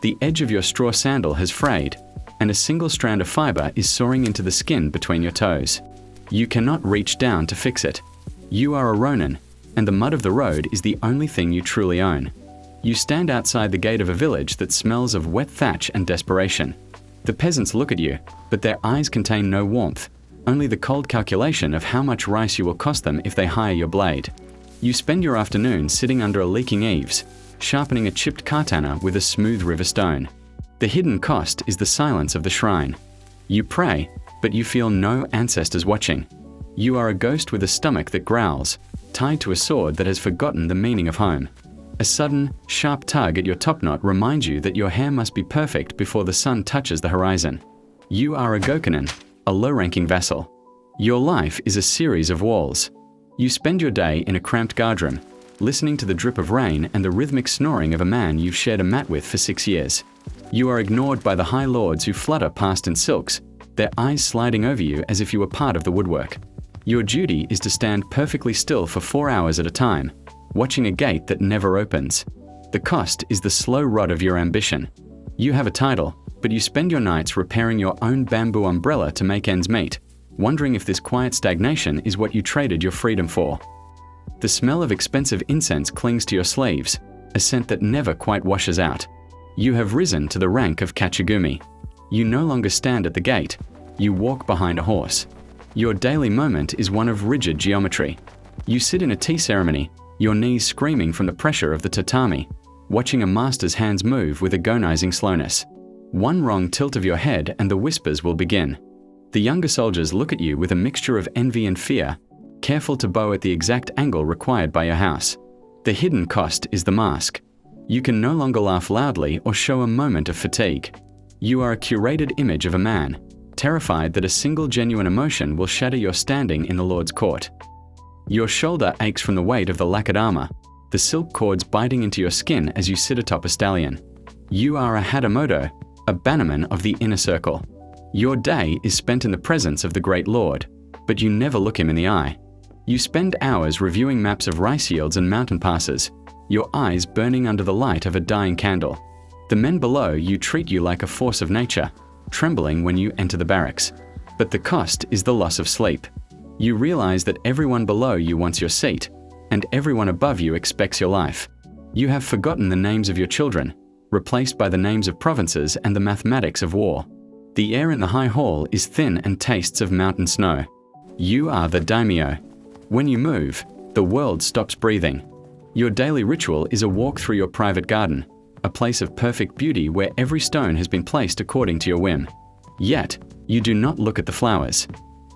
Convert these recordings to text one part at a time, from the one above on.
The edge of your straw sandal has frayed, and a single strand of fiber is soaring into the skin between your toes. You cannot reach down to fix it. You are a Ronin, and the mud of the road is the only thing you truly own. You stand outside the gate of a village that smells of wet thatch and desperation. The peasants look at you, but their eyes contain no warmth, only the cold calculation of how much rice you will cost them if they hire your blade. You spend your afternoon sitting under a leaking eaves, sharpening a chipped katana with a smooth river stone. The hidden cost is the silence of the shrine. You pray, but you feel no ancestors watching. You are a ghost with a stomach that growls, tied to a sword that has forgotten the meaning of home. A sudden, sharp tug at your topknot reminds you that your hair must be perfect before the sun touches the horizon. You are a Gokunin, a low-ranking vassal. Your life is a series of walls. You spend your day in a cramped guardroom, listening to the drip of rain and the rhythmic snoring of a man you've shared a mat with for 6 years. You are ignored by the high lords who flutter past in silks, their eyes sliding over you as if you were part of the woodwork. Your duty is to stand perfectly still for 4 hours at a time, watching a gate that never opens. The cost is the slow rot of your ambition. You have a title, but you spend your nights repairing your own bamboo umbrella to make ends meet, wondering if this quiet stagnation is what you traded your freedom for. The smell of expensive incense clings to your sleeves, a scent that never quite washes out. You have risen to the rank of Kachigumi. You no longer stand at the gate, you walk behind a horse. Your daily moment is one of rigid geometry. You sit in a tea ceremony, your knees screaming from the pressure of the tatami, watching a master's hands move with agonizing slowness. One wrong tilt of your head and the whispers will begin. The younger soldiers look at you with a mixture of envy and fear, careful to bow at the exact angle required by your house. The hidden cost is the mask. You can no longer laugh loudly or show a moment of fatigue. You are a curated image of a man, terrified that a single genuine emotion will shatter your standing in the Lord's court. Your shoulder aches from the weight of the lacquered armor, the silk cords biting into your skin as you sit atop a stallion. You are a Hadamoto, a bannerman of the inner circle. Your day is spent in the presence of the great lord, but you never look him in the eye. You spend hours reviewing maps of rice yields and mountain passes, your eyes burning under the light of a dying candle. The men below you treat you like a force of nature, trembling when you enter the barracks. But the cost is the loss of sleep. You realize that everyone below you wants your seat, and everyone above you expects your life. You have forgotten the names of your children, replaced by the names of provinces and the mathematics of war. The air in the high hall is thin and tastes of mountain snow. You are the daimyo. When you move, the world stops breathing. Your daily ritual is a walk through your private garden, a place of perfect beauty where every stone has been placed according to your whim. Yet, you do not look at the flowers.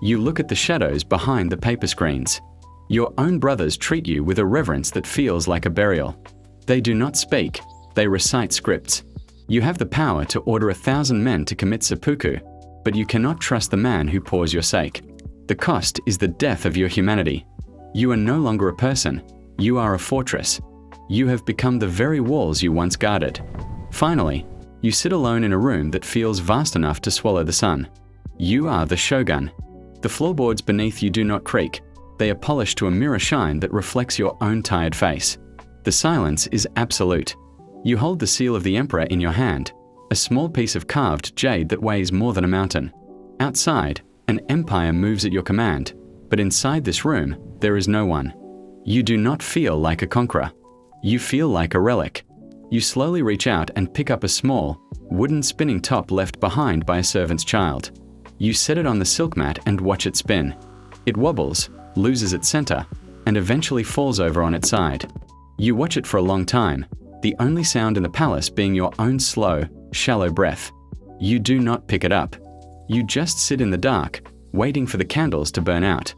You look at the shadows behind the paper screens. Your own brothers treat you with a reverence that feels like a burial. They do not speak, they recite scripts. You have the power to order 1,000 men to commit seppuku, but you cannot trust the man who pours your sake. The cost is the death of your humanity. You are no longer a person, you are a fortress. You have become the very walls you once guarded. Finally, you sit alone in a room that feels vast enough to swallow the sun. You are the shogun. The floorboards beneath you do not creak. They are polished to a mirror shine that reflects your own tired face. The silence is absolute. You hold the seal of the emperor in your hand, a small piece of carved jade that weighs more than a mountain. Outside, an empire moves at your command, but inside this room, there is no one. You do not feel like a conqueror. You feel like a relic. You slowly reach out and pick up a small, wooden spinning top left behind by a servant's child. You set it on the silk mat and watch it spin. It wobbles, loses its center, and eventually falls over on its side. You watch it for a long time, the only sound in the palace being your own slow, shallow breath. You do not pick it up. You just sit in the dark, waiting for the candles to burn out.